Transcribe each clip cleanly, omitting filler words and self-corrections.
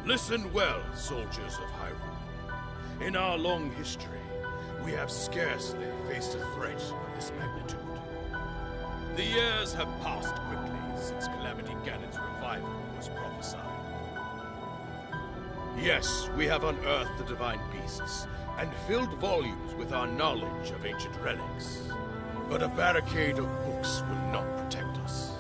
Listen well, soldiers of Hyrule. In our long history, we have scarcely faced a threat of this magnitude. The years have passed quickly since Calamity Ganon's revival was prophesied. Yes, we have unearthed the divine beasts and filled volumes with our knowledge of ancient relics. But a barricade of books will not protect us.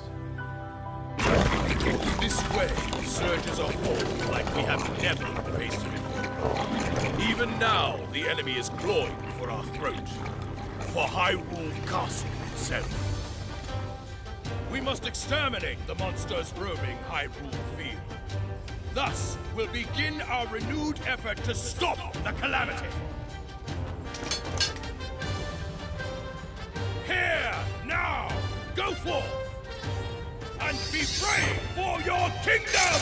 This way surges a horde like we have never faced before. Even now, the enemy is clawing for our throat. For Hyrule Castle itself. We must exterminate the monsters roaming Hyrule Field. Thus, we'll begin our renewed effort to stop the Calamity. Here, now, go forth! And be brave for your kingdom!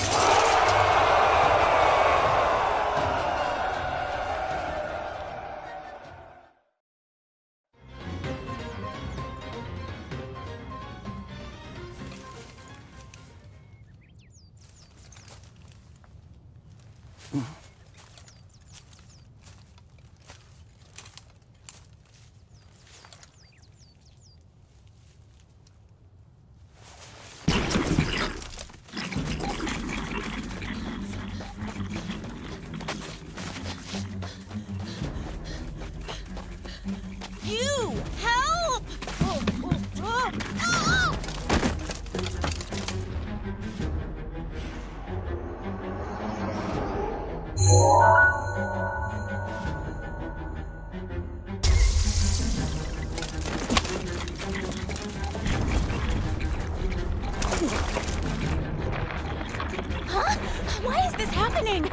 Why is this happening?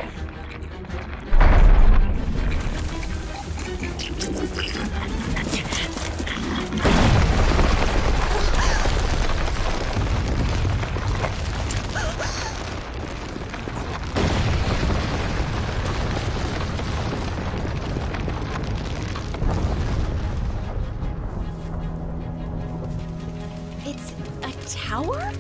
It's a tower?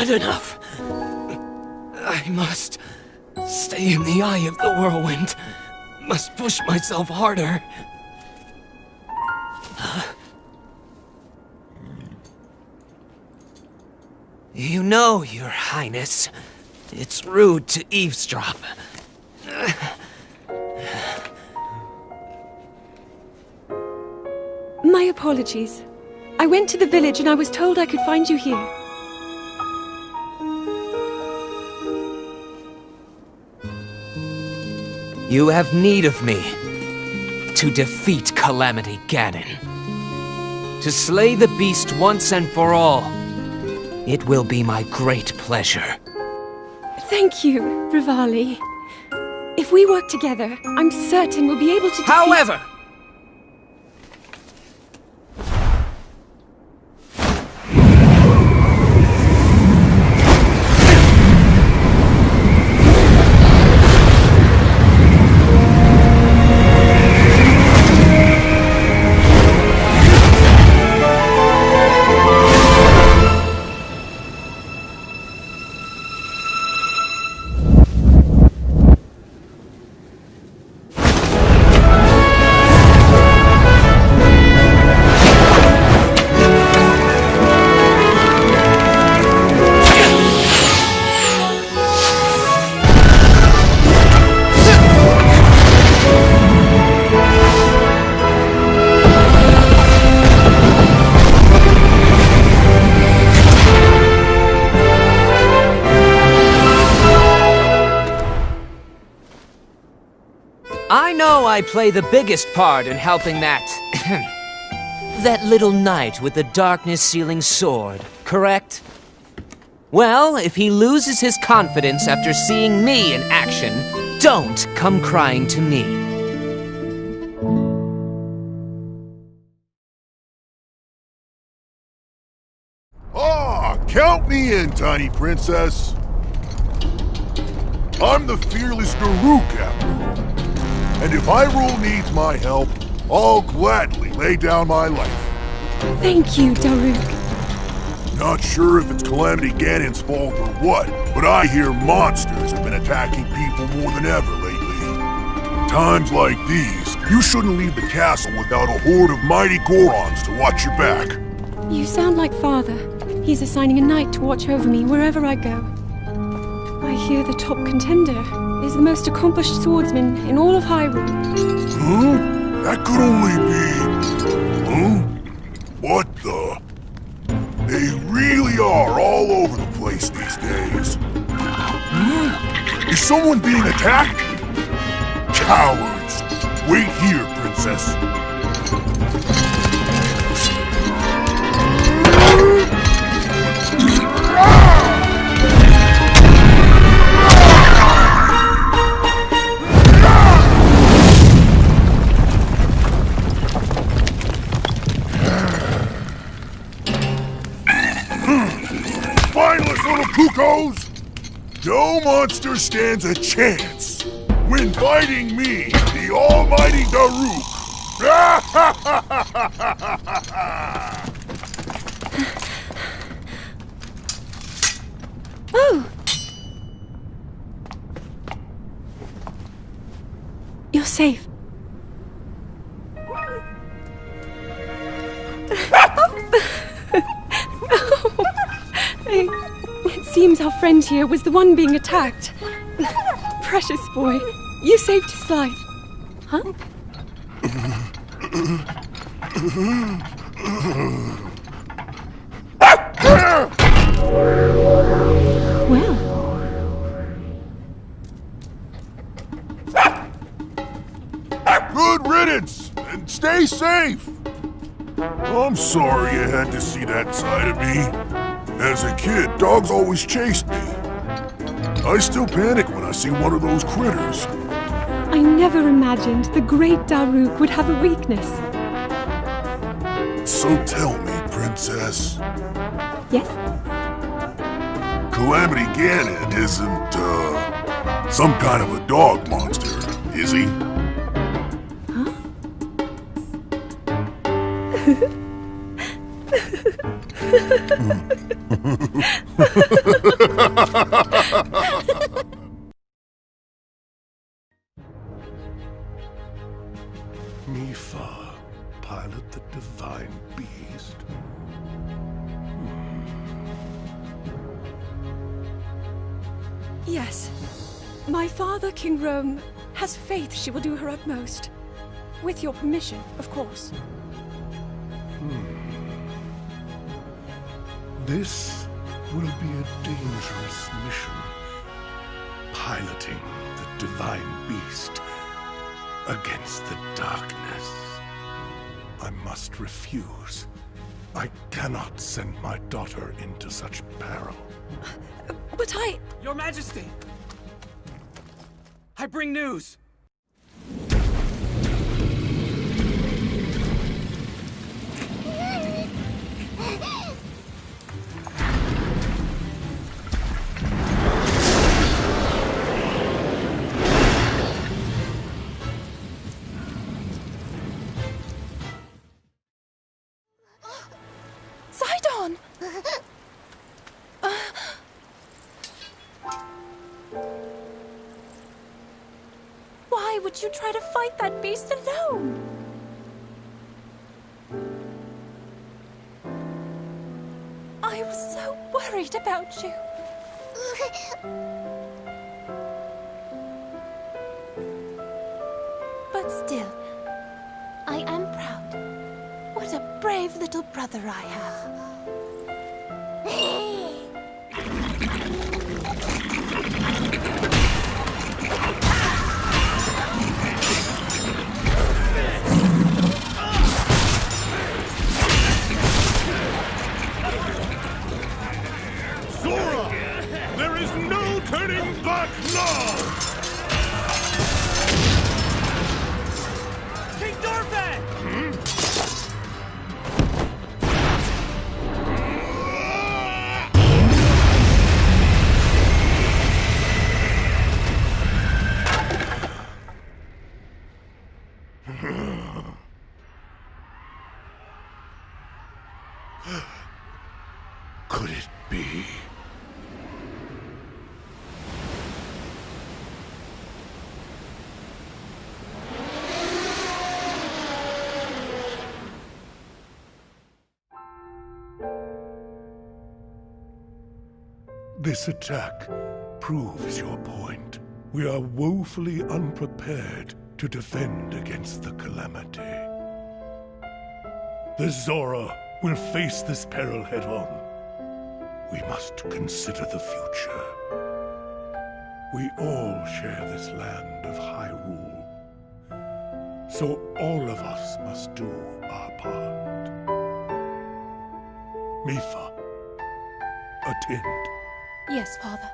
Not enough. I must stay in the eye of the whirlwind. Must push myself harder. You know, Your Highness, it's rude to eavesdrop. My apologies. I went to the village and I was told I could find you here. You have need of me to defeat Calamity Ganon. To slay the beast once and for all. It will be my great pleasure. Thank you, Rivali. If we work together, I'm certain we'll be able to defeat— However, I know I play the biggest part in helping that little knight with the darkness-sealing sword, correct? Well, if he loses his confidence after seeing me in action, don't come crying to me. Ah, count me in, tiny princess. I'm the fearless Daruk, after all. And if Hyrule needs my help, I'll gladly lay down my life. Thank you, Daruk. Not sure if it's Calamity Ganon's fault or what, but I hear monsters have been attacking people more than ever lately. Times like these, you shouldn't leave the castle without a horde of mighty Gorons to watch your back. You sound like Father. He's assigning a knight to watch over me wherever I go. I hear the top contender is the most accomplished swordsman in all of Hyrule. Huh? That could only be... Huh? What the... They really are all over the place these days. Is someone being attacked? Cowards! Wait here, princess. Cuckoos! No monster stands a chance when fighting me, the almighty Daruk! Oh! You're safe. It seems our friend here was the one being attacked. Precious boy, you saved his life. Huh? Well. Good riddance, and stay safe! I'm sorry you had to see that side of me. As a kid, dogs always chased me. I still panic when I see one of those critters. I never imagined the great Daruk would have a weakness. So tell me, princess. Yes? Calamity Ganon isn't, some kind of a dog monster, is he? Huh? Mifa, pilot the divine beast. Yes. My father, King Rome, has faith she will do her utmost. With your permission, of course. This will be a dangerous mission. Piloting the divine beast against the darkness. I must refuse. I cannot send my daughter into such peril. But I... Your Majesty! I bring news! Sidon! Why would you try to fight that beast alone? I was so worried about you. But still, I am proud. What a brave little brother I have. Zora! There is no turning back now! King Dorfan! Could it be? This attack proves your point. We are woefully unprepared to defend against the Calamity. The Zora will face this peril head-on. We must consider the future. We all share this land of Hyrule. So all of us must do our part. Mipha, attend. Yes, Father.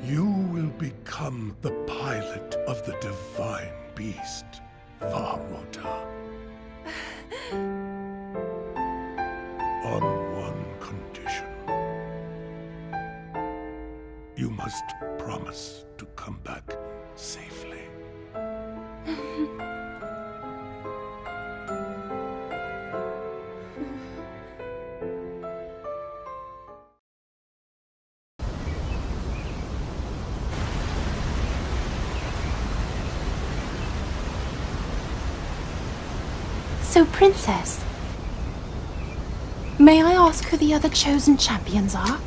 You will become the pilot of the divine beast, Varota. On one condition. You must promise to come back safely. So, Princess, may I ask who the other chosen champions are?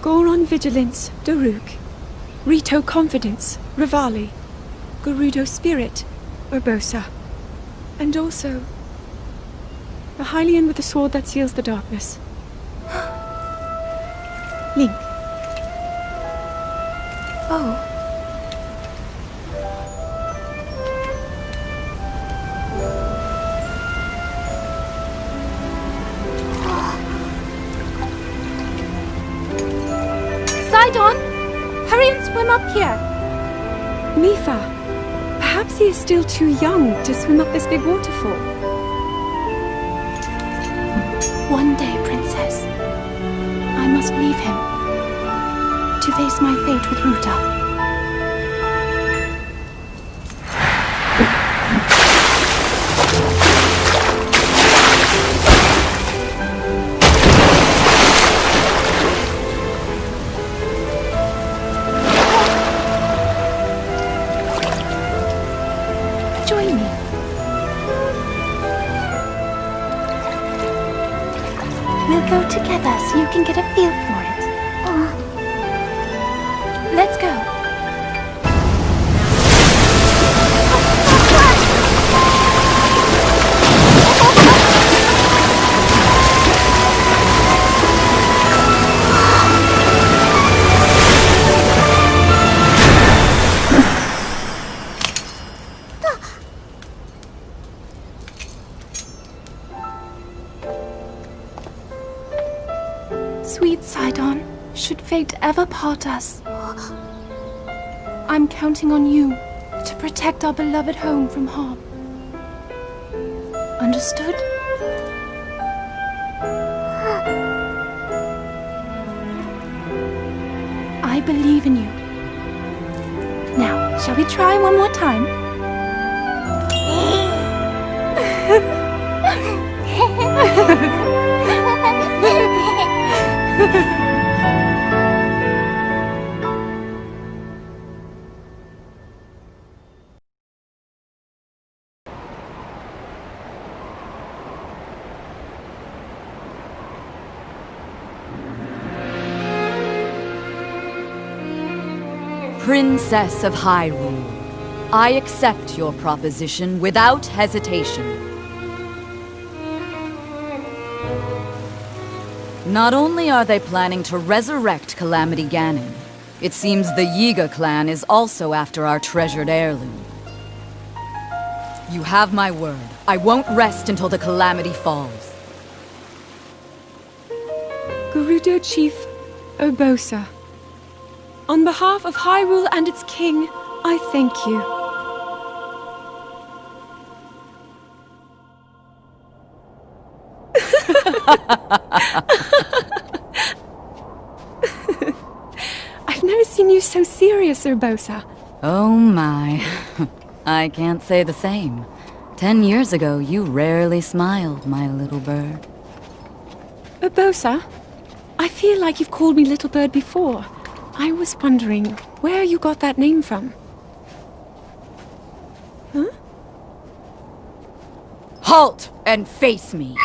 Goron Vigilance, Daruk. Rito Confidence, Rivali. Gerudo Spirit, Urbosa. And also, a Hylian with a sword that seals the darkness. Link. Oh. Sidon! Hurry and swim up here! Mipha, perhaps he is still too young to swim up this big waterfall. One day, Princess, I must leave him to face my fate with Ruta. Join me. We'll go together so you can get a feel for it. Let's go. Sweet Sidon, should fate ever part us, I'm counting on you to protect our beloved home from harm. Understood? I believe in you. Now, shall we try one more time? Princess of Hyrule, I accept your proposition without hesitation. Not only are they planning to resurrect Calamity Ganon, it seems the Yiga clan is also after our treasured heirloom. You have my word. I won't rest until the Calamity falls. Gerudo Chief Urbosa, on behalf of Hyrule and its king, I thank you. I've never seen you so serious, Urbosa. Oh my. I can't say the same. 10 years ago, you rarely smiled, my little bird. Urbosa, I feel like you've called me Little Bird before. I was wondering where you got that name from. Huh? Halt and face me!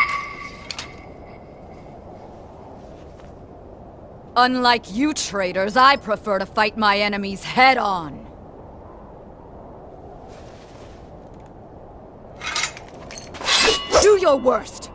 Unlike you traitors, I prefer to fight my enemies head-on. Do your worst!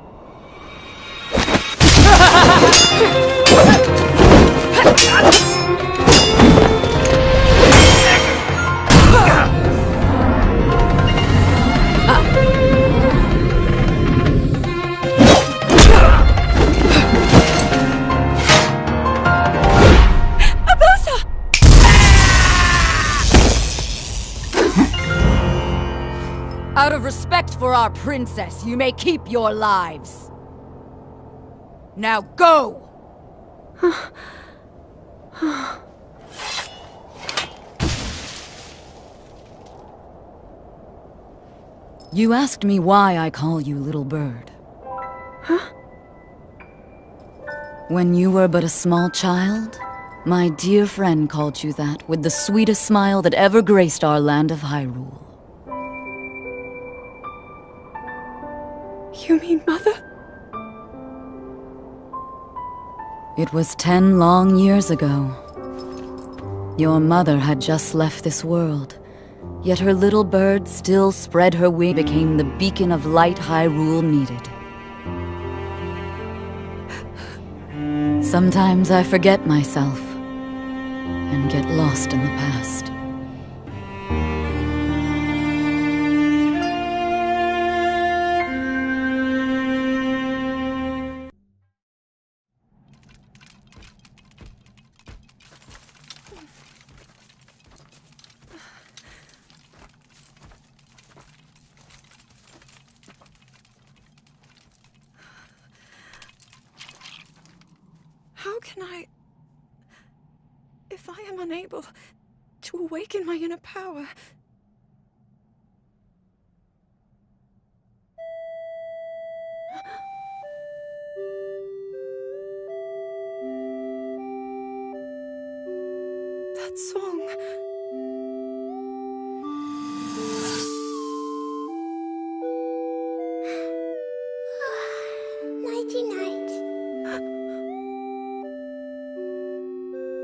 Out of respect for our princess, you may keep your lives. Now go! You asked me why I call you Little Bird. Huh? When you were but a small child, my dear friend called you that with the sweetest smile that ever graced our land of Hyrule. You mean Mother? It was 10 long years ago. Your mother had just left this world, yet her little bird still spread her wing, became the beacon of light Hyrule needed. Sometimes I forget myself and get lost in the past. How can I... If I am unable to awaken my inner power... That song... Nighty-night.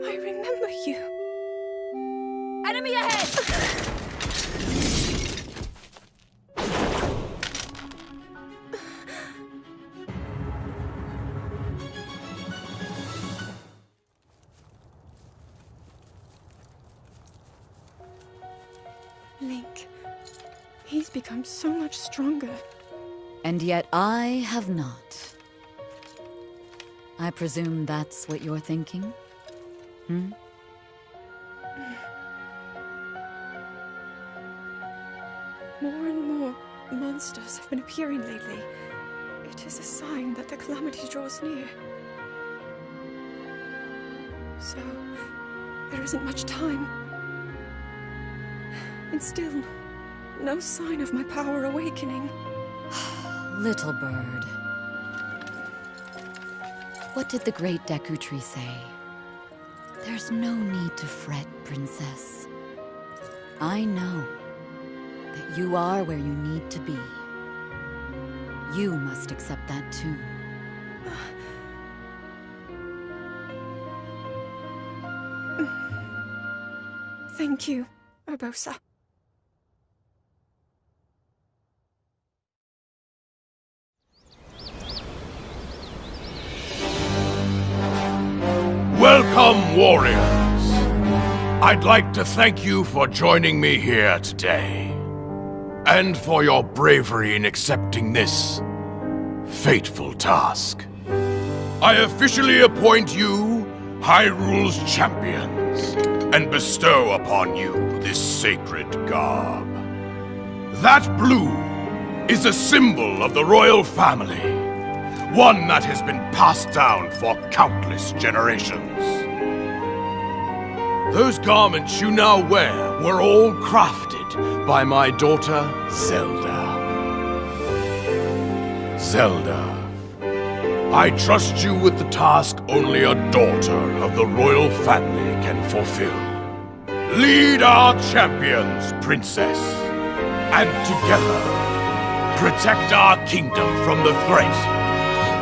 I remember you. Enemy ahead! Link. He's become so much stronger. And yet I have not. I presume that's what you're thinking? More and more monsters have been appearing lately. It is a sign that the calamity draws near. So, there isn't much time. And still, no sign of my power awakening. Little bird. What did the great Deku Tree say? There's no need to fret, princess. I know that you are where you need to be. You must accept that too. Thank you, Urbosa. Welcome, warriors! I'd like to thank you for joining me here today, and for your bravery in accepting this fateful task. I officially appoint you Hyrule's champions, and bestow upon you this sacred garb. That blue is a symbol of the royal family, one that has been passed down for countless generations. Those garments you now wear were all crafted by my daughter, Zelda. Zelda, I trust you with the task only a daughter of the royal family can fulfill. Lead our champions, princess, and together, protect our kingdom from the threat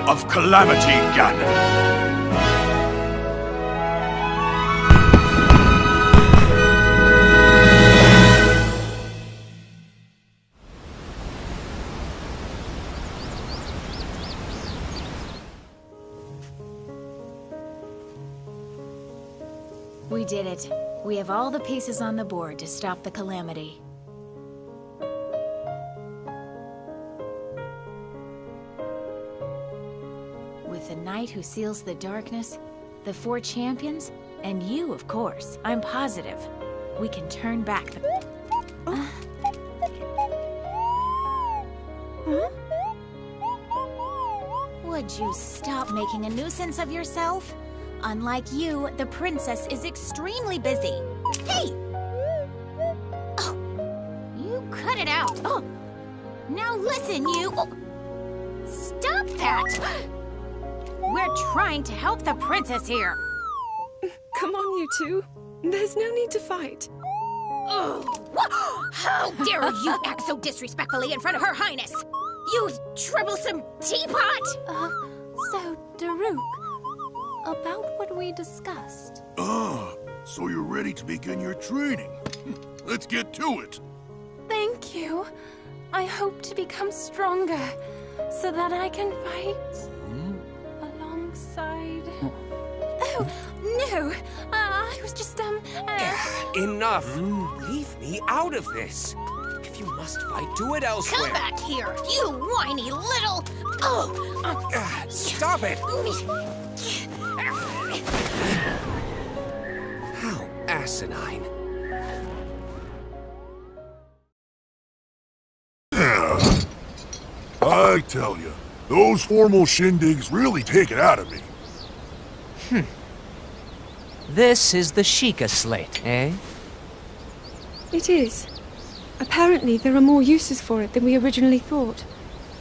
of Calamity Ganon. We did it. We have all the pieces on the board to stop the calamity. With the knight who seals the darkness, the 4 champions, and you, of course, I'm positive. We can turn back the... Would you stop making a nuisance of yourself? Unlike you, the princess is extremely busy. Hey! Oh, you cut it out. Oh, now listen, you... Oh. Stop that! We're trying to help the princess here. Come on, you two. There's no need to fight. Oh, how dare you act so disrespectfully in front of Her Highness! You troublesome teapot! So, Daruk, about what we discussed. So you're ready to begin your training. Let's get to it. Thank you. I hope to become stronger, so that I can fight alongside... Oh, no! I was just, Enough! Leave me out of this. If you must fight, do it elsewhere. Come back here, you whiny little... Stop it! How asinine. I tell you, those formal shindigs really take it out of me. This is the Sheikah slate, eh? It is. Apparently, there are more uses for it than we originally thought.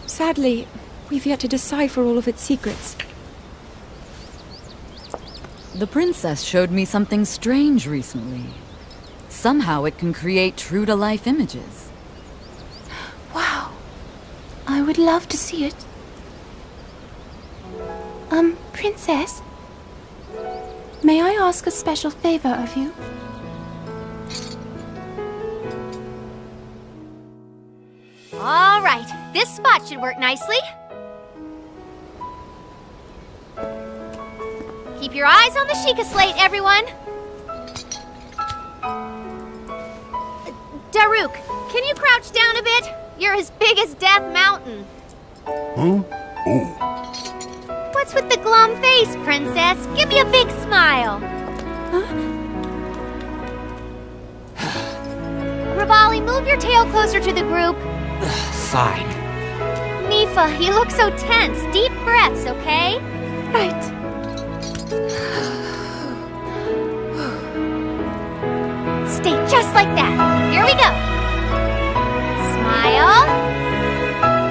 Sadly, we've yet to decipher all of its secrets. The princess showed me something strange recently. Somehow it can create true-to-life images. wow. I would love to see it. Princess? May I ask a special favor of you? All right, this spot should work nicely. Keep your eyes on the Sheikah slate, everyone. Daruk, can you crouch down a bit? You're as big as Death Mountain. Huh? Oh. What's What's with the glum face, Princess? Give me a big smile. Rivali, move your tail closer to the group. Fine. Nifa, you look so tense. Deep breaths, okay? Right. Stay just like that. Here we go. Smile.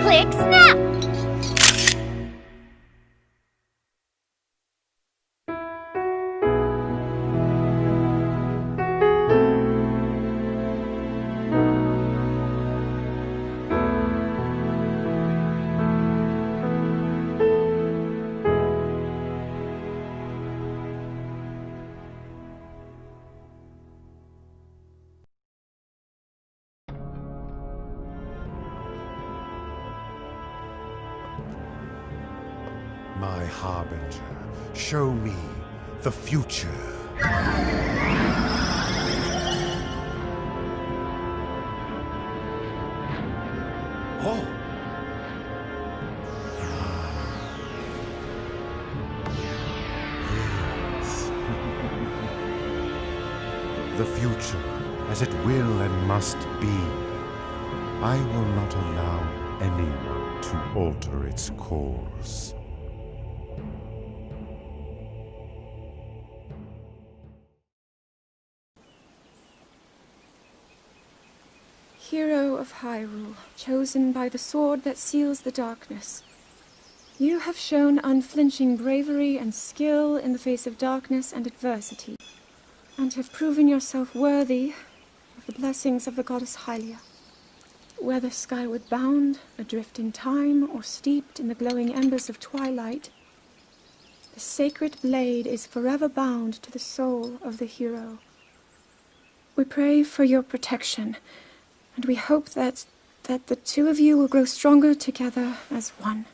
Click, snap. My harbinger, show me the future. Oh! Yes. The future, as it will and must be. I will not allow anyone to alter its course. Hero of Hyrule, chosen by the sword that seals the darkness. You have shown unflinching bravery and skill in the face of darkness and adversity, and have proven yourself worthy of the blessings of the goddess Hylia. Whether skyward bound, adrift in time, or steeped in the glowing embers of twilight, the sacred blade is forever bound to the soul of the hero. We pray for your protection, and we hope that the two of you will grow stronger together as one.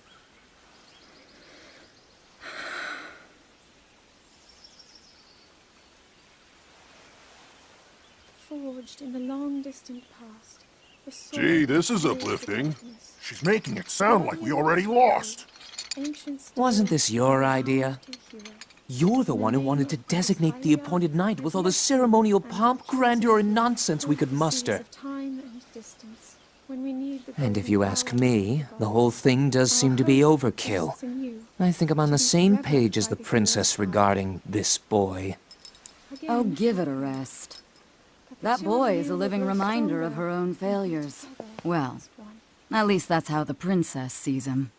Forged in the long distant past. Gee, this is uplifting. She's making it sound like we already lost. Wasn't this your idea? You're the one who wanted to designate the appointed knight with all the ceremonial pomp, grandeur, and nonsense we could muster. And if you ask me, the whole thing does seem to be overkill. I think I'm on the same page as the princess regarding this boy. Oh, give it a rest. That boy is a living reminder of her own failures. Well, at least that's how the princess sees him.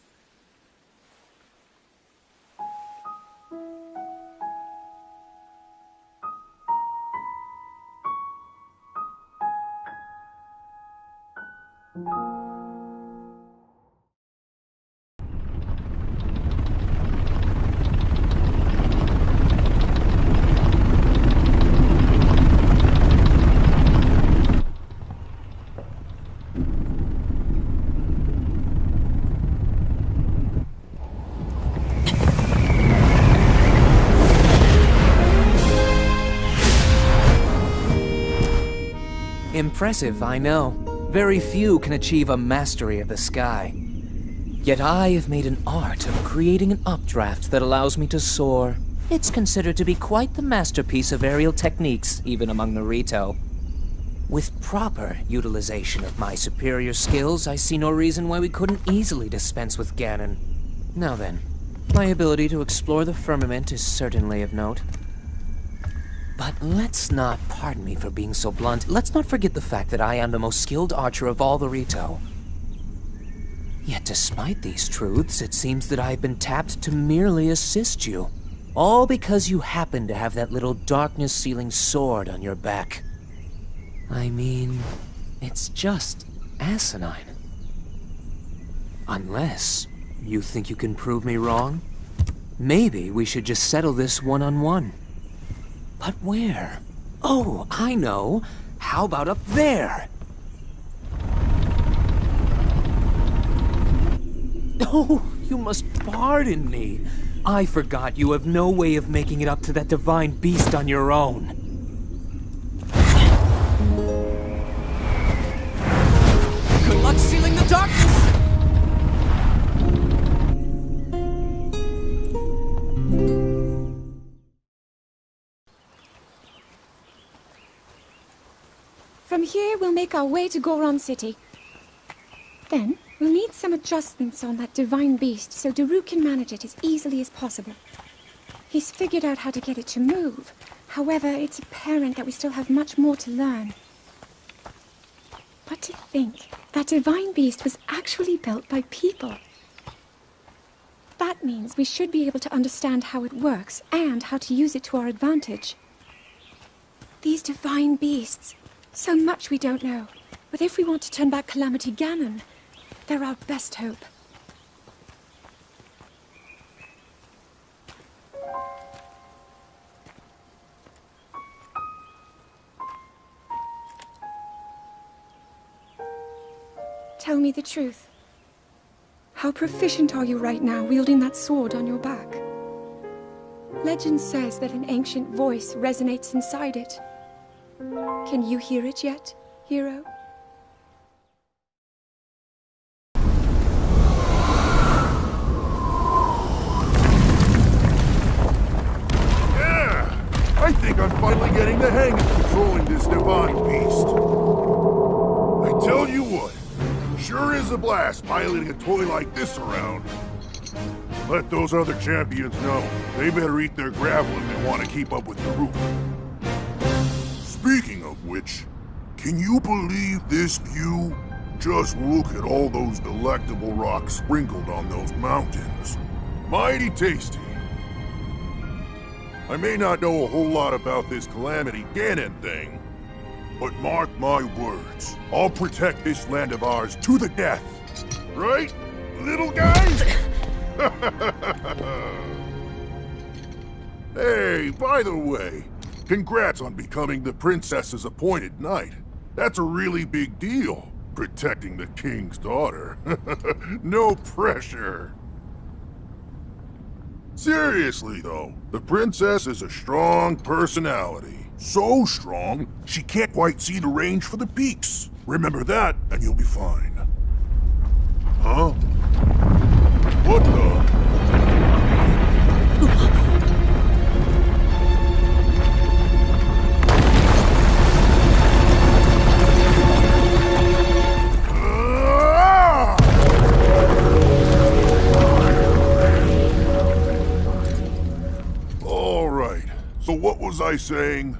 Impressive, I know. Very few can achieve a mastery of the sky. Yet I have made an art of creating an updraft that allows me to soar. It's considered to be quite the masterpiece of aerial techniques, even among the Rito. With proper utilization of my superior skills, I see no reason why we couldn't easily dispense with Ganon. Now then, my ability to explore the firmament is certainly of note. But let's not, pardon me for being so blunt, let's not forget the fact that I am the most skilled archer of all the Rito. Yet despite these truths, it seems that I've been tapped to merely assist you. All because you happen to have that little darkness-sealing sword on your back. I mean, it's just asinine. Unless you think you can prove me wrong? Maybe we should just settle this one-on-one. But where? Oh, I know. How about up there? Oh, you must pardon me. I forgot you have no way of making it up to that divine beast on your own. Good luck sealing the darkness! From here, we'll make our way to Goron City. Then, we'll need some adjustments on that divine beast so Daruk can manage it as easily as possible. He's figured out how to get it to move. However, it's apparent that we still have much more to learn. But to think that divine beast was actually built by people. That means we should be able to understand how it works and how to use it to our advantage. These divine beasts, so much we don't know. But if we want to turn back Calamity Ganon, they're our best hope. Tell me the truth. How proficient are you right now wielding that sword on your back? Legend says that an ancient voice resonates inside it. Can you hear it yet, hero? Yeah! I think I'm finally getting the hang of controlling this divine beast. I tell you what, sure is a blast piloting a toy like this around. Let those other champions know. They better eat their gravel if they want to keep up with the roof. Speaking of which, can you believe this view? Just look at all those delectable rocks sprinkled on those mountains. Mighty tasty. I may not know a whole lot about this Calamity Ganon thing, but mark my words, I'll protect this land of ours to the death. Right, little guys? Hey, by the way, congrats on becoming the princess's appointed knight. That's a really big deal, protecting the king's daughter. No pressure. Seriously, though, the princess is a strong personality. So strong, she can't quite see the range for the peaks. Remember that, and you'll be fine. Huh? What the? All right, so what was I saying?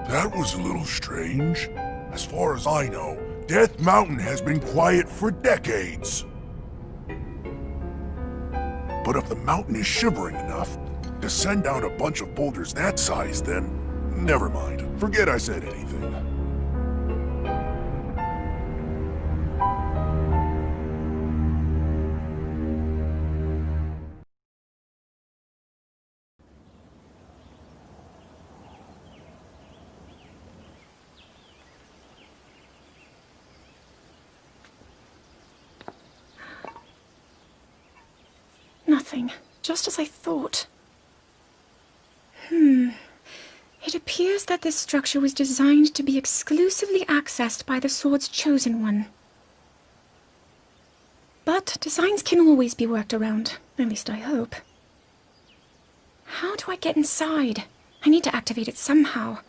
That was a little strange. As far as I know, Death Mountain has been quiet for decades. But if the mountain is shivering enough to send down a bunch of boulders that size, then never mind. Forget I said anything. Nothing. Just as I thought. It appears that this structure was designed to be exclusively accessed by the sword's chosen one. But designs can always be worked around. At least I hope. How do I get inside? I need to activate it somehow.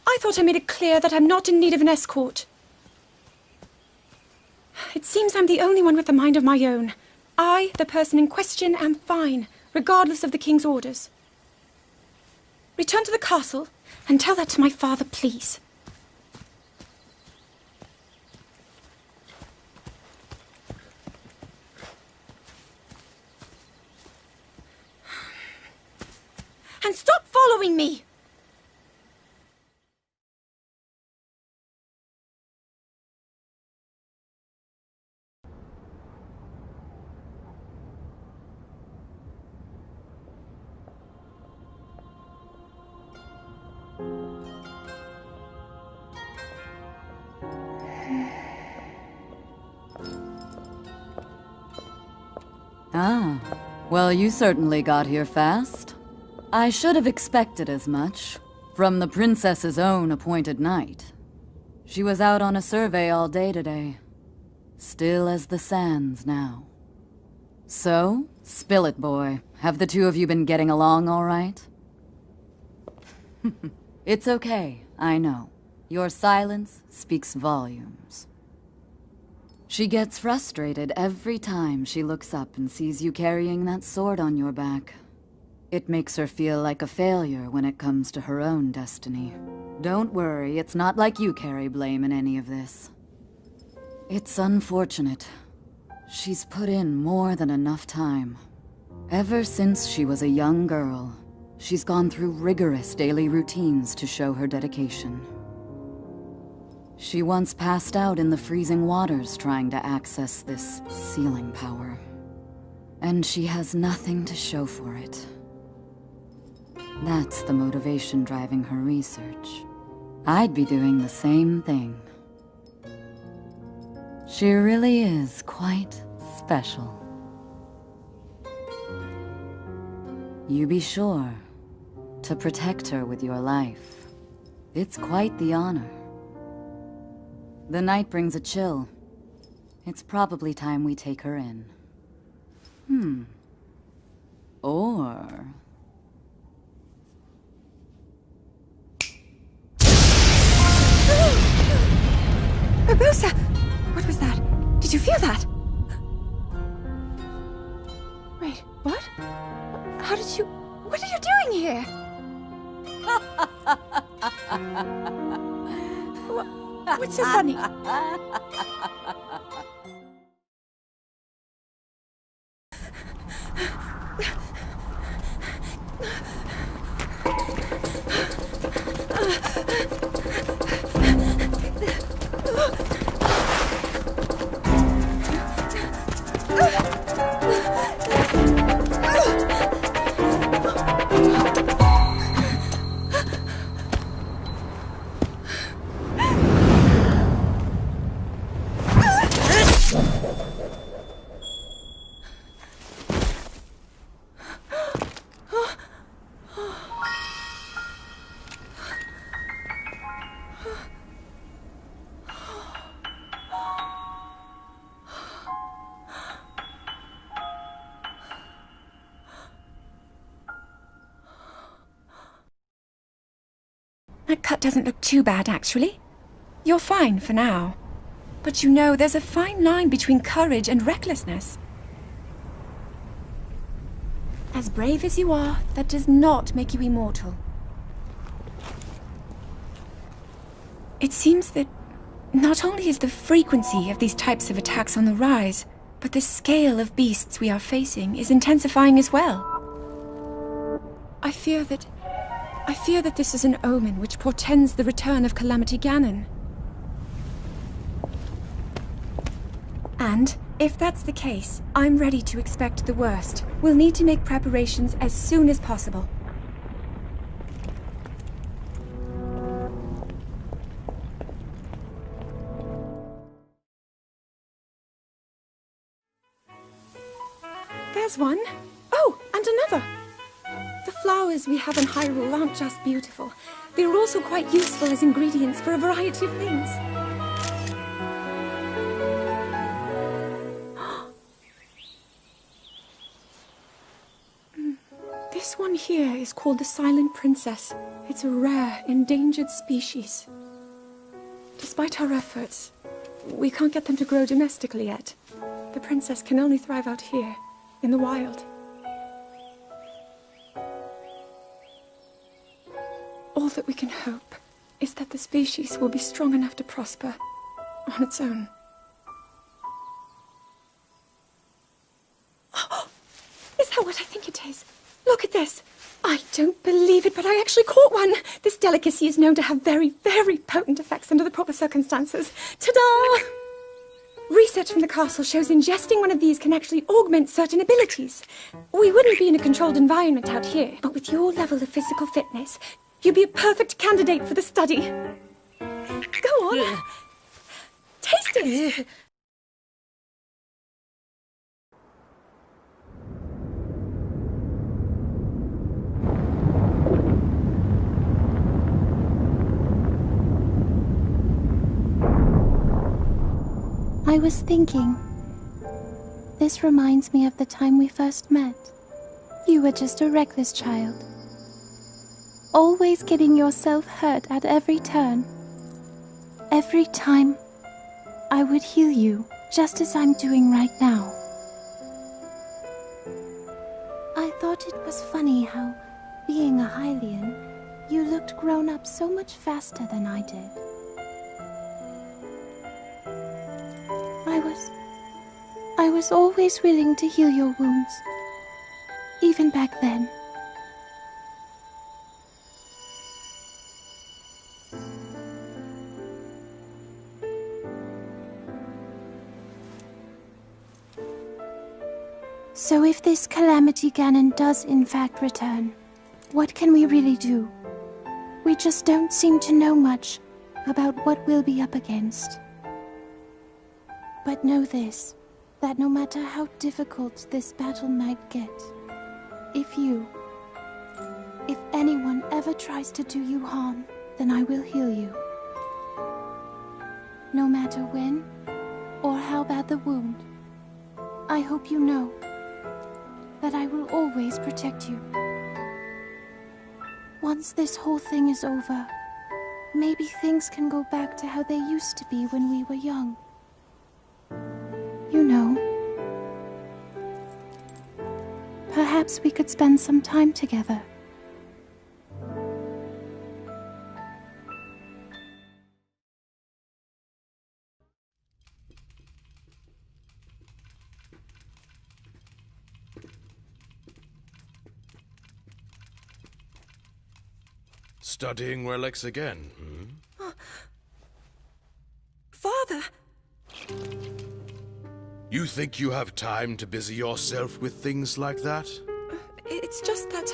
I thought I made it clear that I'm not in need of an escort. It seems I'm the only one with a mind of my own. I, the person in question, am fine, regardless of the king's orders. Return to the castle and tell that to my father, please. And stop following me! Ah, well, you certainly got here fast. I should have expected as much, from the princess's own appointed knight. She was out on a survey all day today. Still as the sands now. So, spill it, boy. Have the two of you been getting along all right? It's okay, I know. Your silence speaks volumes. She gets frustrated every time she looks up and sees you carrying that sword on your back. It makes her feel like a failure when it comes to her own destiny. Don't worry, it's not like you carry blame in any of this. It's unfortunate. She's put in more than enough time. Ever since she was a young girl, she's gone through rigorous daily routines to show her dedication. She once passed out in the freezing waters trying to access this sealing power. And she has nothing to show for it. That's the motivation driving her research. I'd be doing the same thing. She really is quite special. You be sure to protect her with your life. It's quite the honor. The night brings a chill. It's probably time we take her in. Or... Urbosa! What was that? Did you feel that? Wait, what? How did you... What are you doing here? What's so funny? That cut doesn't look too bad, actually. You're fine for now. But you know, there's a fine line between courage and recklessness. As brave as you are, that does not make you immortal. It seems that not only is the frequency of these types of attacks on the rise, but the scale of beasts we are facing is intensifying as well. I fear that this is an omen which portends the return of Calamity Ganon. And, if that's the case, I'm ready to expect the worst. We'll need to make preparations as soon as possible. There's one. Oh, and another. The flowers we have in Hyrule aren't just beautiful. They're also quite useful as ingredients for a variety of things. This one here is called the Silent Princess. It's a rare, endangered species. Despite our efforts, we can't get them to grow domestically yet. The princess can only thrive out here, in the wild. All that we can hope is that the species will be strong enough to prosper on its own. Oh, is that what I think it is? Look at this! I don't believe it, but I actually caught one! This delicacy is known to have very, very potent effects under the proper circumstances. Ta-da! Research from the castle shows ingesting one of these can actually augment certain abilities. We wouldn't be in a controlled environment out here, but with your level of physical fitness, you'd be a perfect candidate for the study. Go on. Taste it. was thinking. This reminds me of the time we first met. You were just a reckless child. Always getting yourself hurt at every turn. Every time, I would heal you, just as I'm doing right now. I thought it was funny how, being a Hylian, you looked grown up so much faster than I did. I was always willing to heal your wounds, even back then. So if this Calamity Ganon does in fact return, what can we really do? We just don't seem to know much about what we'll be up against. But know this, that no matter how difficult this battle might get, if anyone ever tries to do you harm, then I will heal you. No matter when or how bad the wound, I hope you know that I will always protect you. Once this whole thing is over, maybe things can go back to how they used to be when we were young. You know, perhaps we could spend some time together. Studying relics again, hmm? Father! You think you have time to busy yourself with things like that? It's just that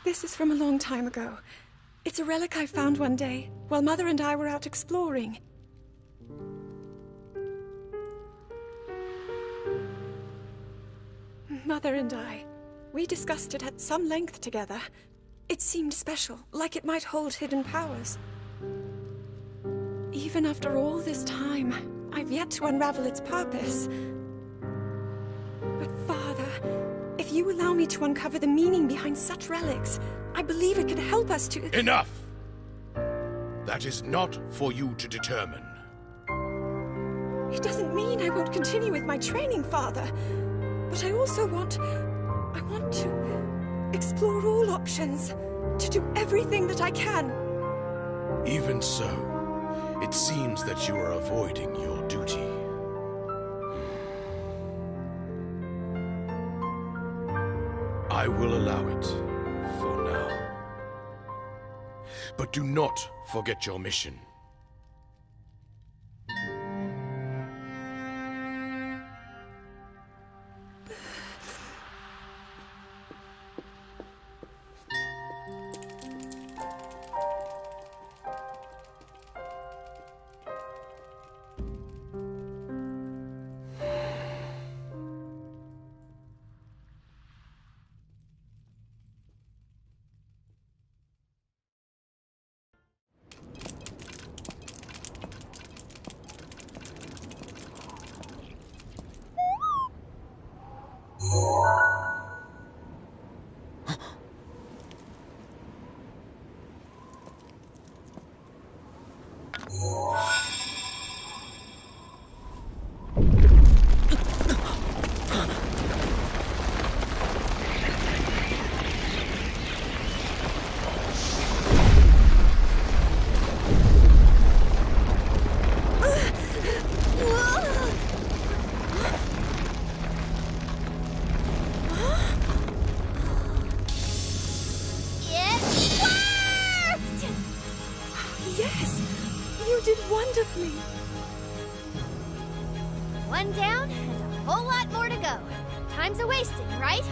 This is from a long time ago. It's a relic I found one day, while Mother and I were out exploring. Mother and we discussed it at some length together. It seemed special, like it might hold hidden powers. Even after all this time, I've yet to unravel its purpose. But Father, if you allow me to uncover the meaning behind such relics, I believe it could help us to— Enough! That is not for you to determine. It doesn't mean I won't continue with my training, Father. But I also want to explore all options, to do everything that I can. Even so, it seems that you are avoiding your duty. I will allow it, for now. But do not forget your mission. One down, and a whole lot more to go. Time's a-wasting, right?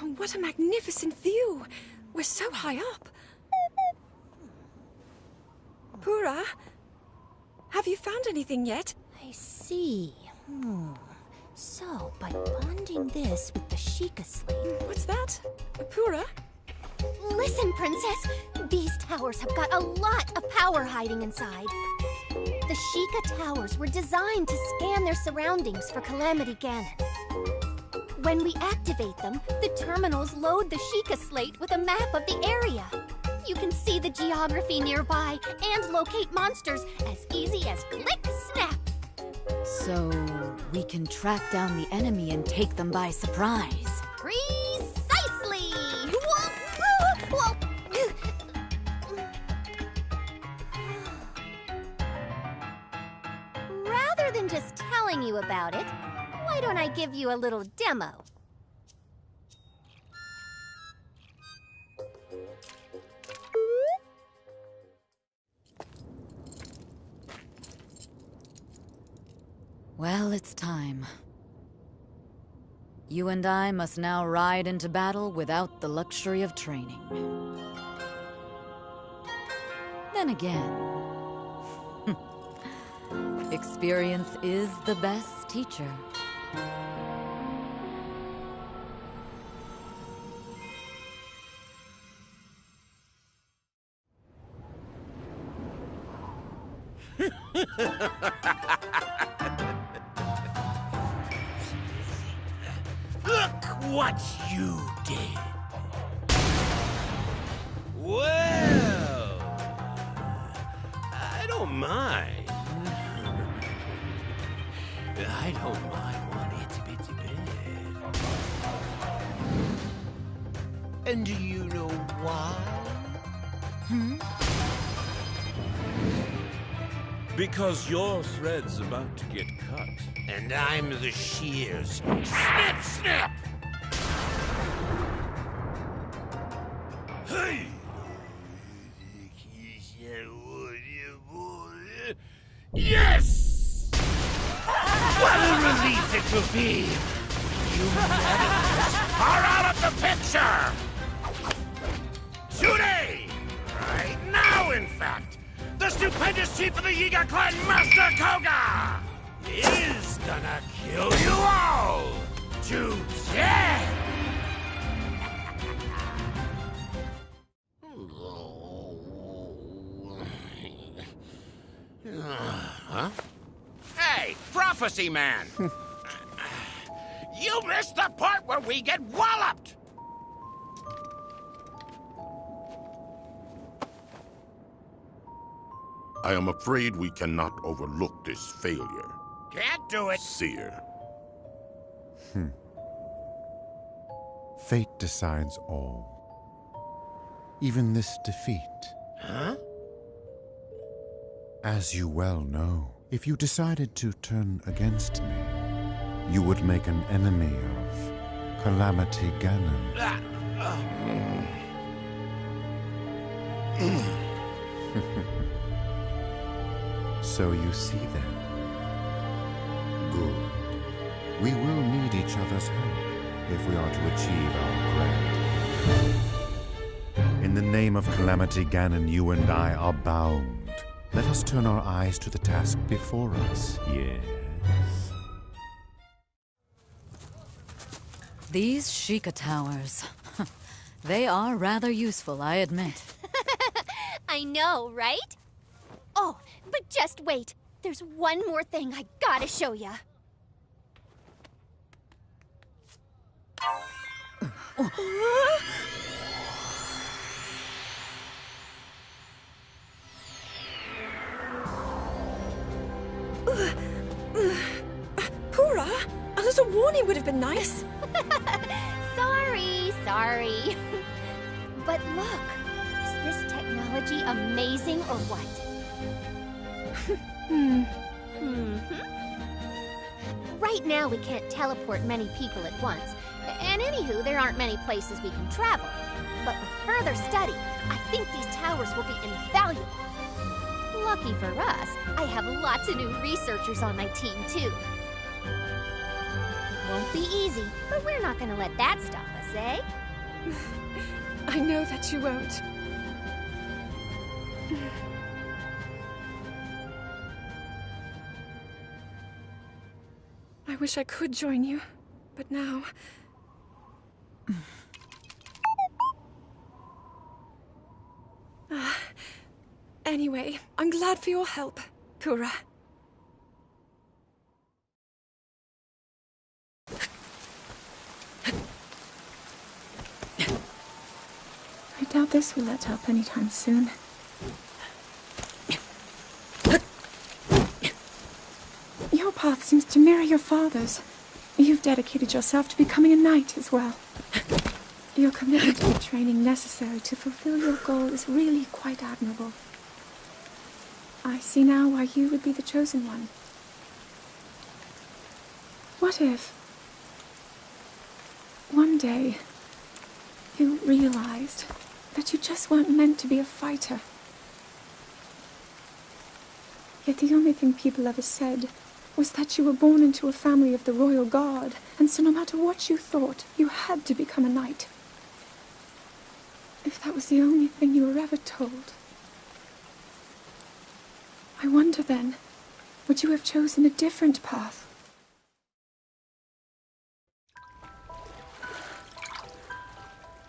Oh, what a magnificent view! We're so high up. Pura, have you found anything yet? I see. So, by bonding this with the Sheikah slate... What's that? Pura? Listen, Princess. These towers have got a lot of power hiding inside. The Sheikah towers were designed to scan their surroundings for Calamity Ganon. When we activate them, the terminals load the Sheikah slate with a map of the area. You can see the geography nearby and locate monsters as easy as click snap. So, we can track down the enemy and take them by surprise. Precisely! Whoa. Rather than just telling you about it, why don't I give you a little demo? Well, it's time. You and I must now ride into battle without the luxury of training. Then again, experience is the best teacher. Look what you did! Well, I don't mind. I don't mind one itsy bitsy bit. And do you know why? Because your thread's about to get cut. And I'm the shears. Snip, snip! Hey! Yes! What a relief it will be! You meddlers are out of the picture! Today! Right now, in fact! The stupendous chief of the Yiga clan, Master Koga, is gonna kill you all to death! Huh? Hey, Prophecy Man! You missed the part where we get walloped! I am afraid we cannot overlook this failure. Can't do it! Seer. Fate decides all. Even this defeat. Huh? As you well know, if you decided to turn against me, you would make an enemy of Calamity Ganon. So you see then. Good. We will need each other's help if we are to achieve our grand. In the name of Calamity Ganon, you and I are bound. Let us turn our eyes to the task before us. Yes. These Sheikah towers. They are rather useful, I admit. I know, right? Oh, but just wait. There's one more thing I gotta show ya. Pura, a little warning would have been nice. Sorry. But look, is this technology amazing or what? Right now we can't teleport many people at once. And anywho, there aren't many places we can travel. But with further study, I think these towers will be invaluable. Lucky for us, I have lots of new researchers on my team, too. Won't be easy, but we're not gonna let that stop us, eh? I know that you won't. I wish I could join you, but now... Anyway, I'm glad for your help, Pura. I doubt this will let up anytime soon. Your path seems to mirror your father's. You've dedicated yourself to becoming a knight as well. Your commitment to the training necessary to fulfill your goal is really quite admirable. I see now why you would be the chosen one. What if, one day, you realized that you just weren't meant to be a fighter? Yet the only thing people ever said was that you were born into a family of the royal guard, and so no matter what you thought, you had to become a knight. If that was the only thing you were ever told, I wonder then, would you have chosen a different path?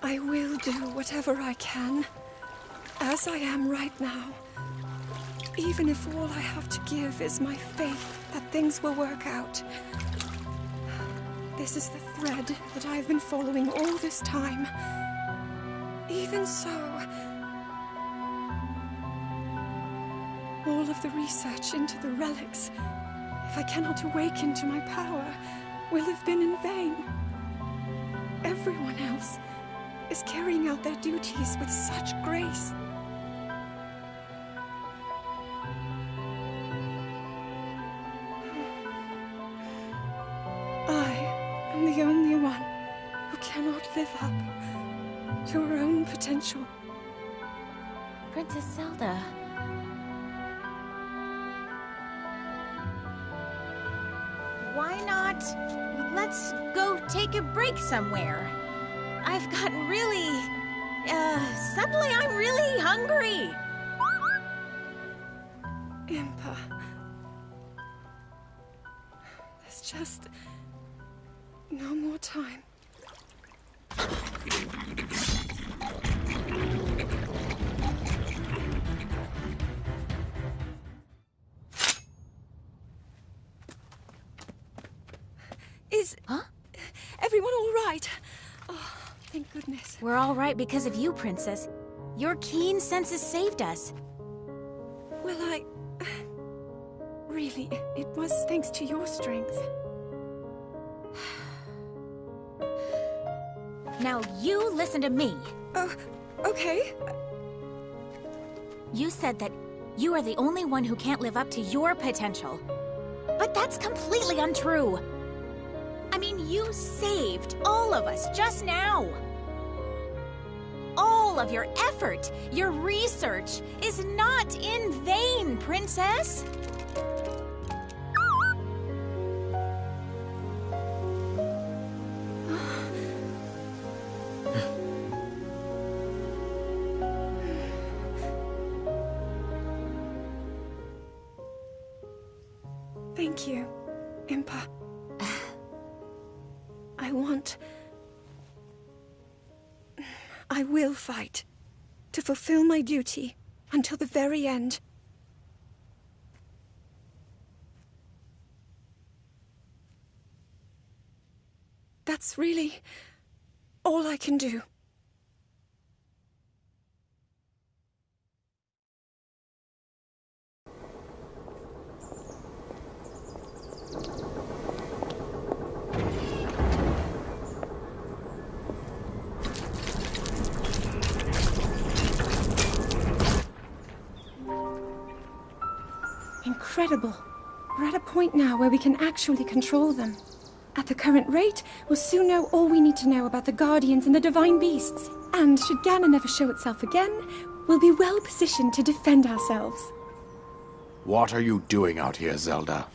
I will do whatever I can, as I am right now. Even if all I have to give is my faith that things will work out. This is the thread that I've been following all this time. Even so, all of the research into the relics, if I cannot awaken to my power, will have been in vain. Everyone else is carrying out their duties with such grace. I am the only one who cannot live up to her own potential. Princess Zelda. Why not? Let's go take a break somewhere. I've gotten really... suddenly I'm really hungry. Impa. There's just... no more time. Huh? Everyone all right? Oh, thank goodness. We're all right because of you, Princess. Your keen senses saved us. Well, really, it was thanks to your strength. Now you listen to me. Okay. You said that you are the only one who can't live up to your potential. But that's completely untrue. I mean, you saved all of us just now. All of your effort, your research, is not in vain, Princess. Thank you, Impa. I will fight to fulfill my duty until the very end. That's really all I can do. Incredible. We're at a point now where we can actually control them. At the current rate, we'll soon know all we need to know about the Guardians and the Divine Beasts. And should Ganon ever show itself again, we'll be well positioned to defend ourselves. What are you doing out here, Zelda?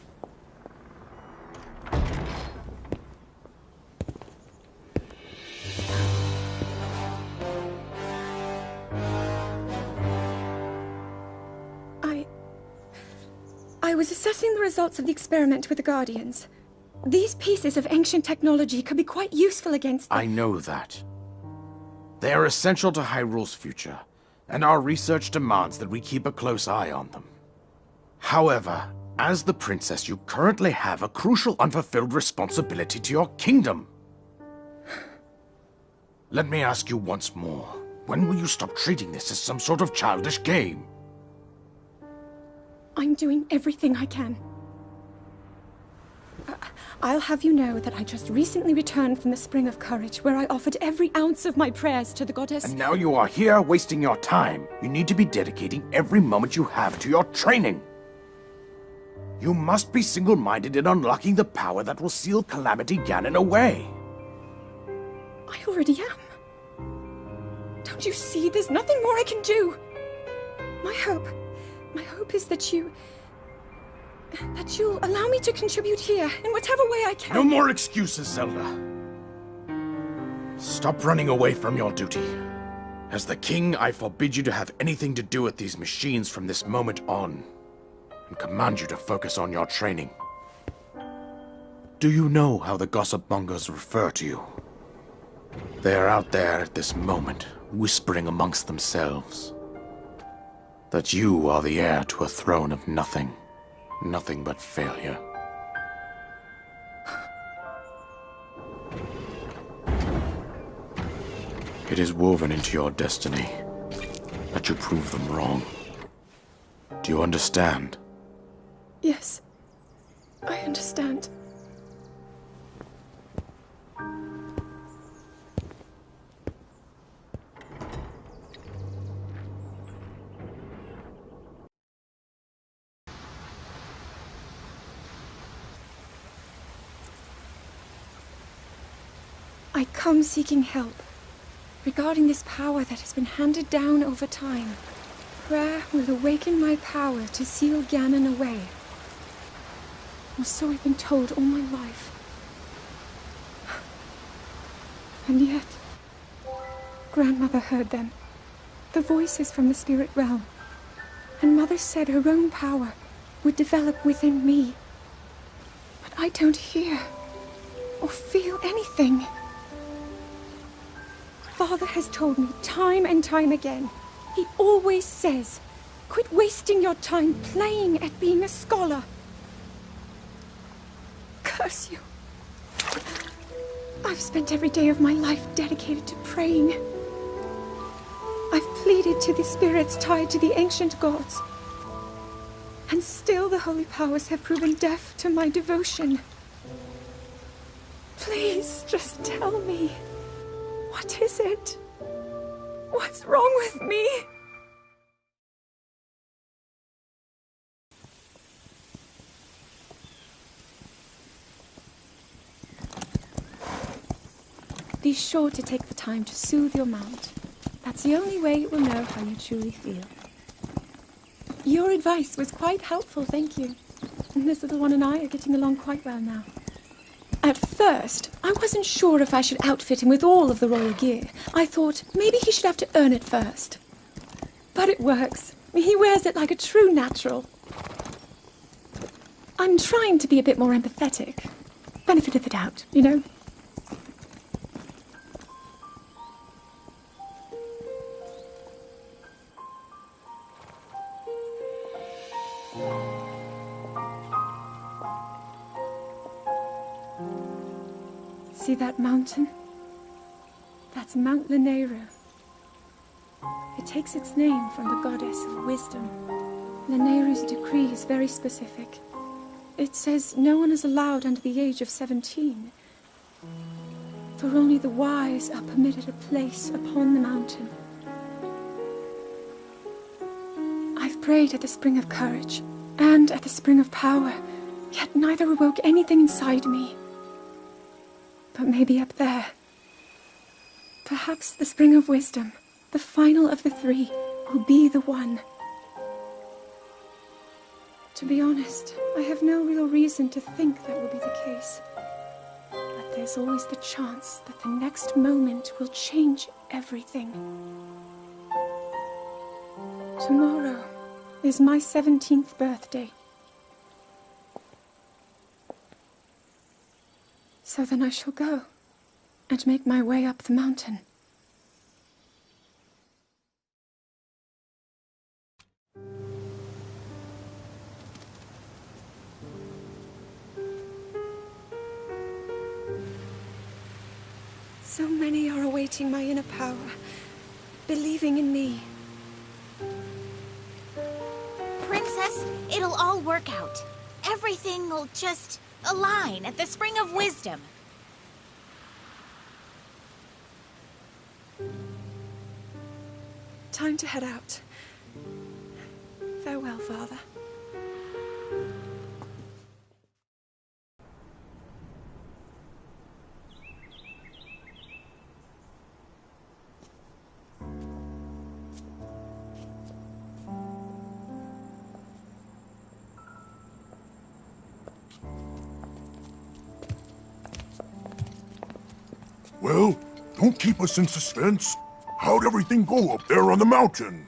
was assessing the results of the experiment with the Guardians. These pieces of ancient technology could be quite useful against the... I know that. They are essential to Hyrule's future, and our research demands that we keep a close eye on them. However, as the princess, you currently have a crucial unfulfilled responsibility to your kingdom. Let me ask you once more, when will you stop treating this as some sort of childish game? I'm doing everything I can. I'll have you know that I just recently returned from the Spring of Courage, where I offered every ounce of my prayers to the goddess. And now you are here wasting your time. You need to be dedicating every moment you have to your training. You must be single-minded in unlocking the power that will seal Calamity Ganon away. I already am. Don't you see? There's nothing more I can do. My hope is that you'll allow me to contribute here in whatever way I can. No more excuses, Zelda. Stop running away from your duty. As the king, I forbid you to have anything to do with these machines from this moment on, and command you to focus on your training. Do you know how the gossip mongers refer to you? They are out there at this moment, whispering amongst themselves that you are the heir to a throne of nothing. Nothing but failure. It is woven into your destiny that you prove them wrong. Do you understand? Yes, I understand. I come seeking help regarding this power that has been handed down over time. Prayer will awaken my power to seal Ganon away. Or so I've been told all my life. And yet, Grandmother heard them. The voices from the spirit realm. And Mother said her own power would develop within me. But I don't hear or feel anything. Father has told me time and time again. He always says, quit wasting your time playing at being a scholar. Curse you. I've spent every day of my life dedicated to praying. I've pleaded to the spirits tied to the ancient gods. And still the holy powers have proven deaf to my devotion. Please, just tell me. What is it? What's wrong with me? Be sure to take the time to soothe your mount. That's the only way it will know how you truly feel. Your advice was quite helpful, thank you. And this little one and I are getting along quite well now. At first, I wasn't sure if I should outfit him with all of the royal gear. I thought maybe he should have to earn it first. But it works. He wears it like a true natural. I'm trying to be a bit more empathetic. Benefit of the doubt, you know? See that mountain? That's Mount Lanayru. It takes its name from the goddess of wisdom. Lanayru's decree is very specific. It says no one is allowed under the age of 17. For only the wise are permitted a place upon the mountain. I've prayed at the Spring of Courage and at the Spring of Power, yet neither awoke anything inside me. But maybe up there. Perhaps the Spring of Wisdom, the final of the three, will be the one. To be honest, I have no real reason to think that will be the case. But there's always the chance that the next moment will change everything. Tomorrow is my 17th birthday. So then I shall go, and make my way up the mountain. So many are awaiting my inner power, believing in me. Princess, it'll all work out. Everything will just align at the Spring of Wisdom. Time to head out. Farewell, Father. Well, don't keep us in suspense. How'd everything go up there on the mountain?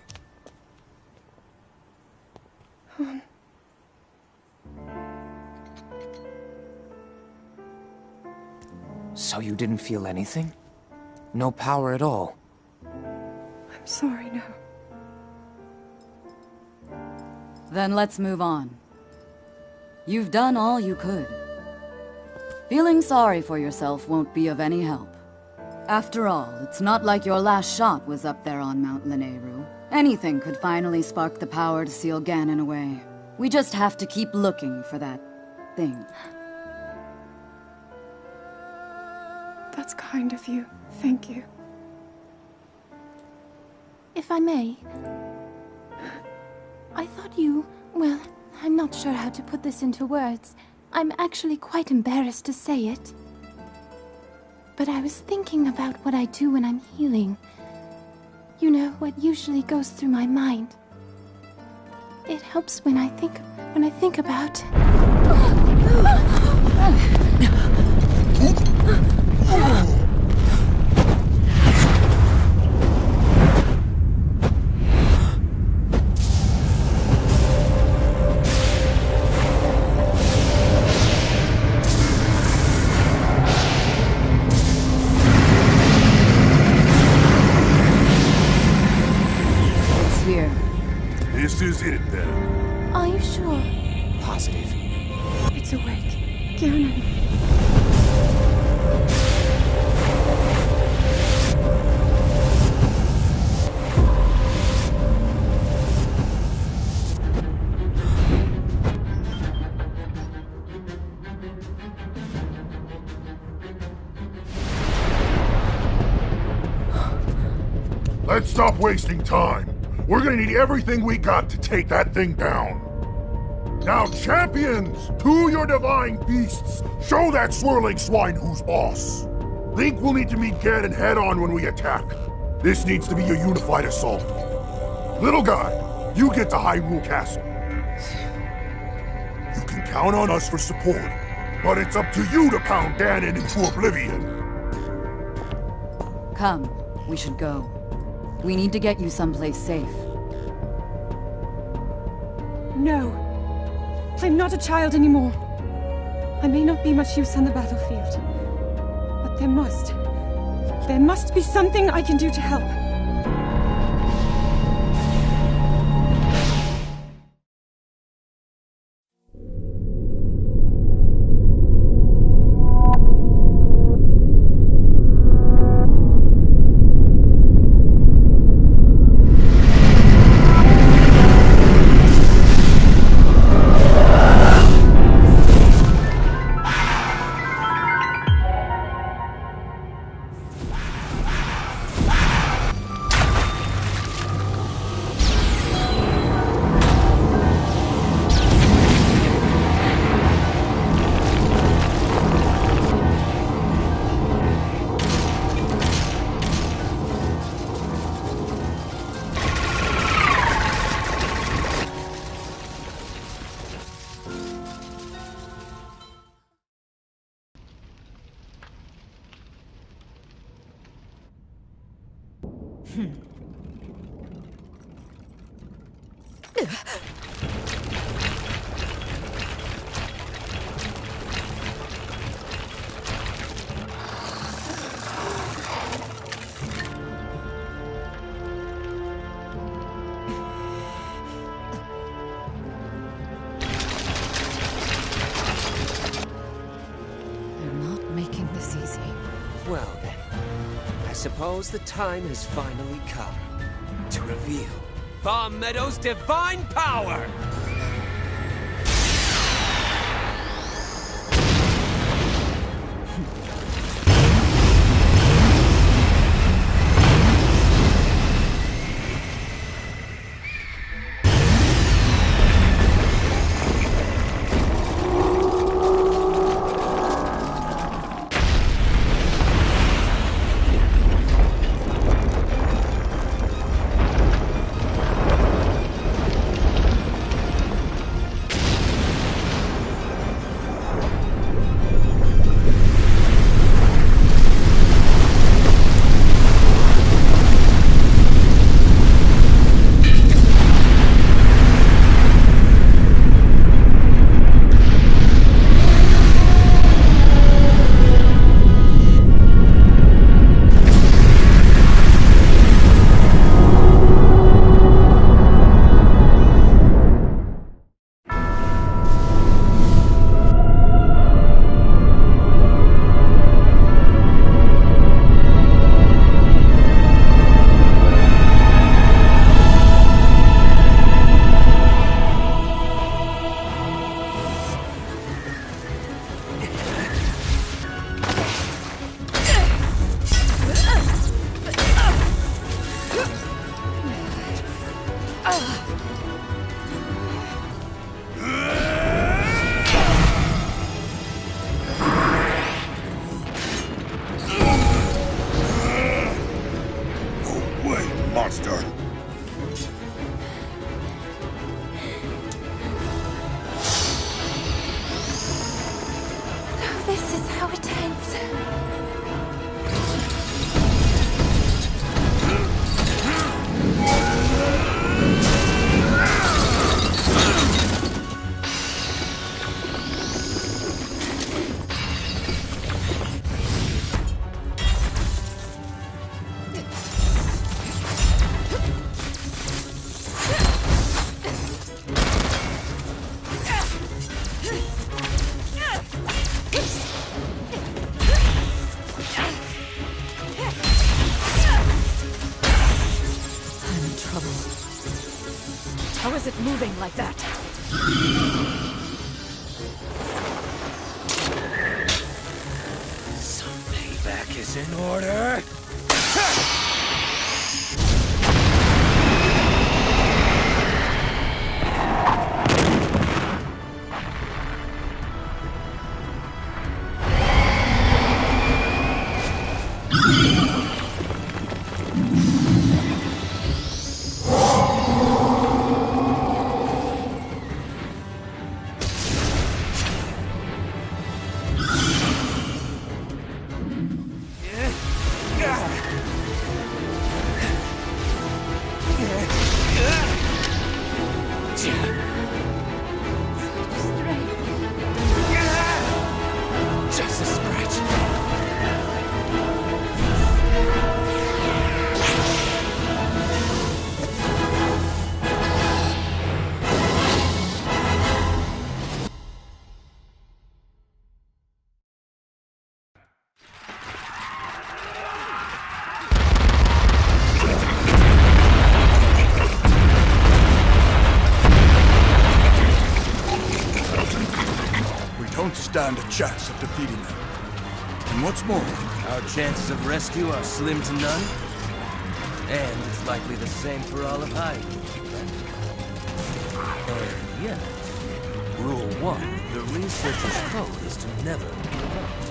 So you didn't feel anything? No power at all? I'm sorry, no. Then let's move on. You've done all you could. Feeling sorry for yourself won't be of any help. After all, it's not like your last shot was up there on Mount Lanayru. Anything could finally spark the power to seal Ganon away. We just have to keep looking for that thing. That's kind of you. Thank you. If I may, I thought you... well, I'm not sure how to put this into words. I'm actually quite embarrassed to say it. But I was thinking about what I do when I'm healing. You know, what usually goes through my mind. It helps when I think about... This is it, then. Are you sure? Positive. It's awake. Ganon. Let's stop wasting time. We're gonna need everything we got to take that thing down. Now, champions, to your divine beasts, show that swirling swine who's boss. Link will need to meet Ganon head-on when we attack. This needs to be a unified assault. Little guy, you get to Hyrule Castle. You can count on us for support, but it's up to you to pound Ganon into oblivion. Come, we should go. We need to get you someplace safe. No. I'm not a child anymore. I may not be much use on the battlefield, but there must be something I can do to help. I suppose the time has finally come to reveal Farm Meadow's divine power! This is how it ends. How is it moving like that? Some payback is in order. Just a scratch. Don't stand a chance of defeating them. And what's more, our chances of rescue are slim to none. And it's likely the same for all of Hylian. And yet, Rule 1, the researcher's code is to never give up.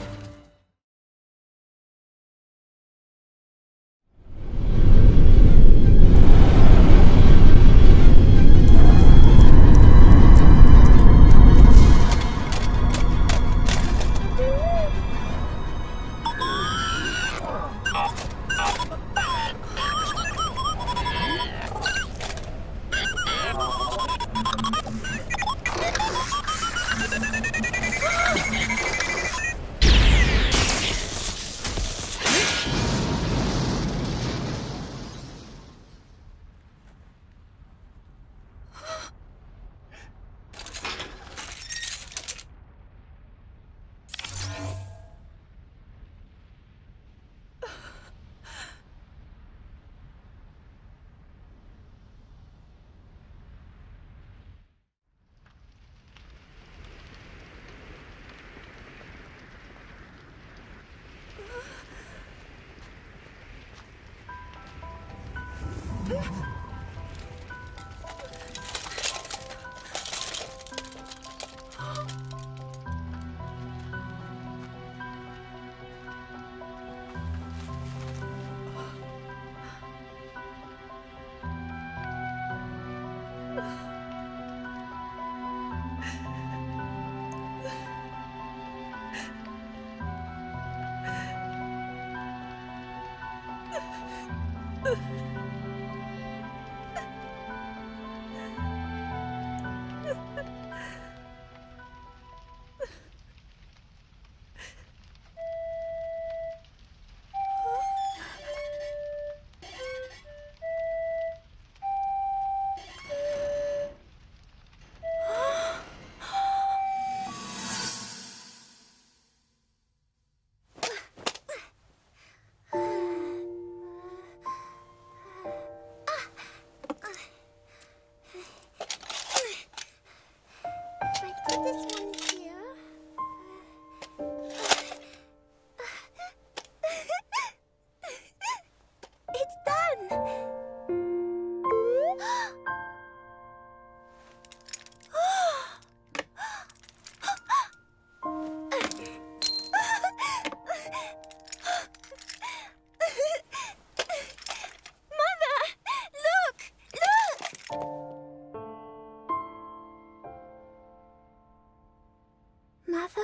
Mother?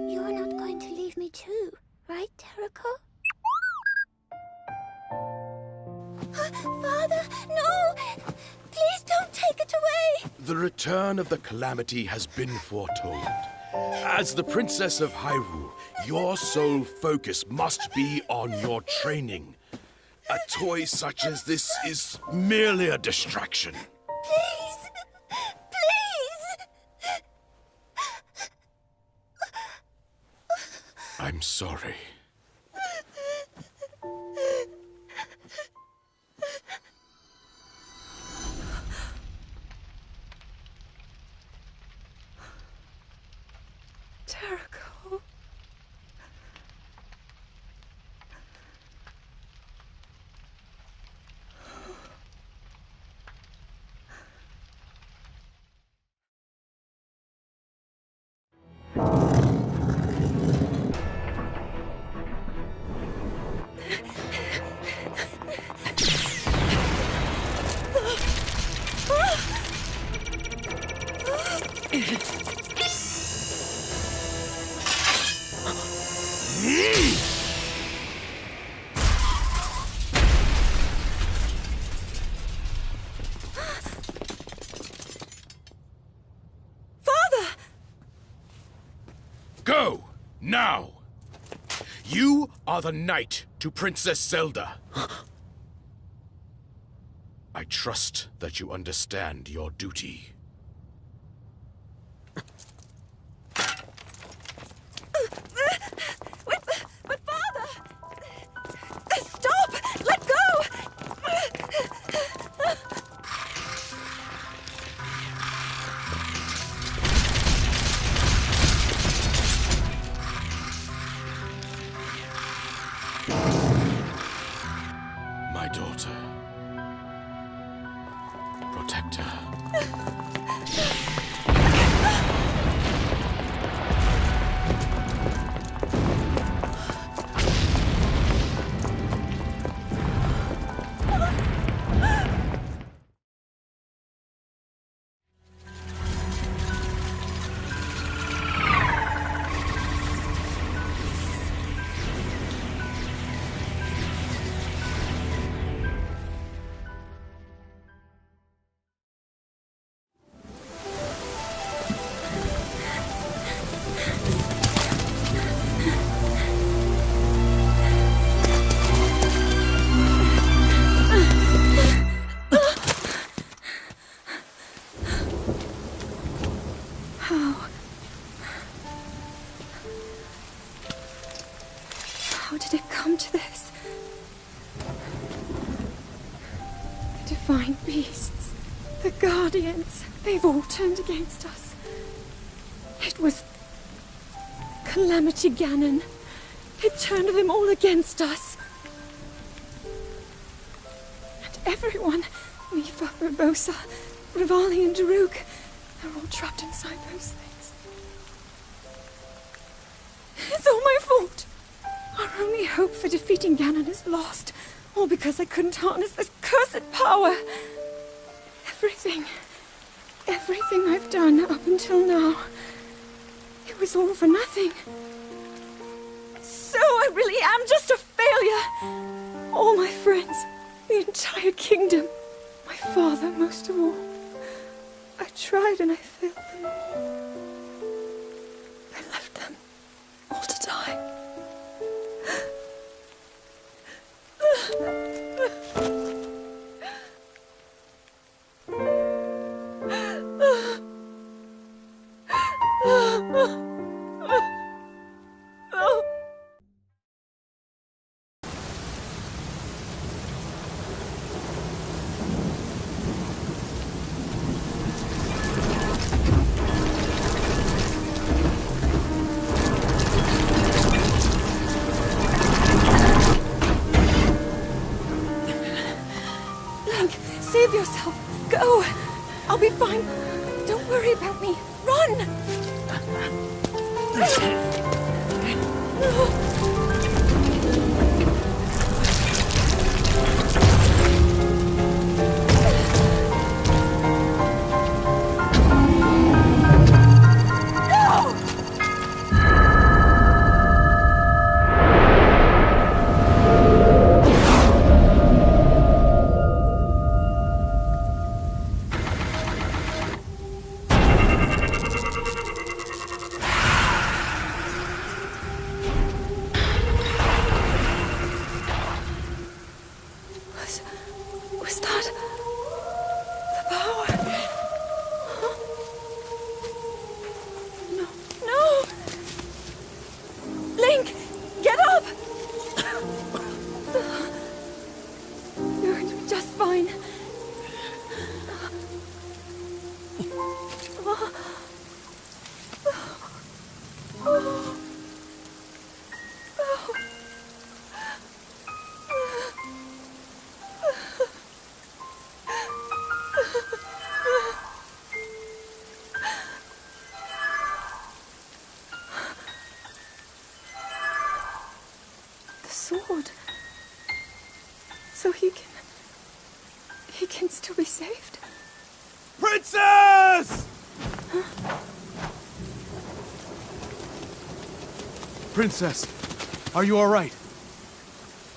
You're not going to leave me too, right, Terrico? Father, no! Please don't take it away! The return of the Calamity has been foretold. As the Princess of Hyrule, your sole focus must be on your training. A toy such as this is merely a distraction. Please! Please! I'm sorry. Terrico. Go! Now! You are the knight to Princess Zelda. I trust that you understand your duty. But Father! Stop! Let go! My daughter. Protect her. How did it come to this? The divine beasts, the guardians, they've all turned against us. It was Calamity Ganon. It turned them all against us. And everyone, Mifa, Urbosa, Rivali and Daruk, they're all trapped inside those things. It's all my fault. Our only hope for defeating Ganon is lost, all because I couldn't harness this cursed power. Everything Everything I've done up until now, it was all for nothing. So I really am just a failure. All my friends, the entire kingdom, my father most of all. I tried and I failed them all. I left them all to die. Save yourself! Go! I'll be fine! Don't worry about me! Run! Was that the power? Huh? No! Link, get up! You're just fine. Sword. So he can still be saved? Princess! Huh? Princess, are you all right?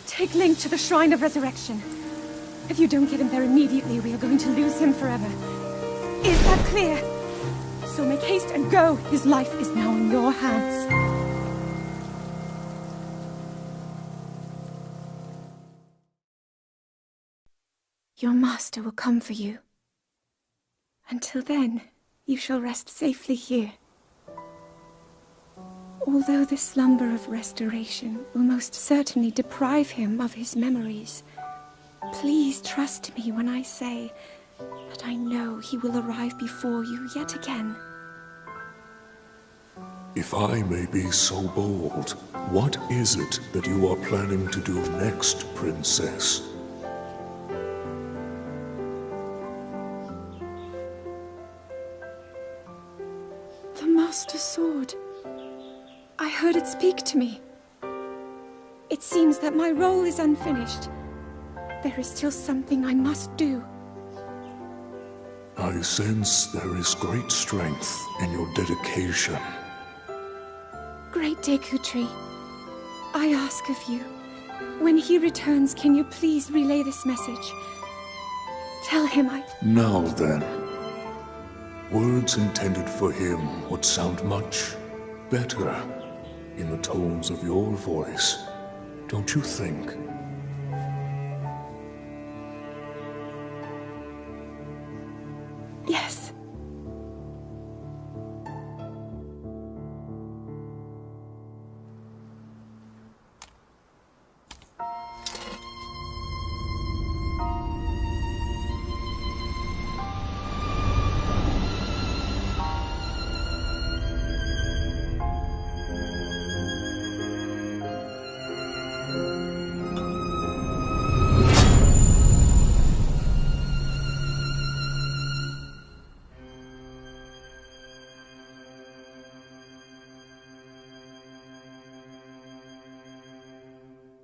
Take Link to the Shrine of Resurrection. If you don't get him there immediately, we are going to lose him forever. Is that clear? So make haste and go. His life is now in your hands. Your master will come for you. Until then, you shall rest safely here. Although the slumber of restoration will most certainly deprive him of his memories, please trust me when I say that I know he will arrive before you yet again. If I may be so bold, what is it that you are planning to do next, Princess? The Master Sword. I heard it speak to me. It seems that my role is unfinished. There is still something I must do. I sense there is great strength in your dedication. Great Dekutri, I ask of you, when he returns, can you please relay this message? Tell him Now then, words intended for him would sound much better in the tones of your voice, don't you think?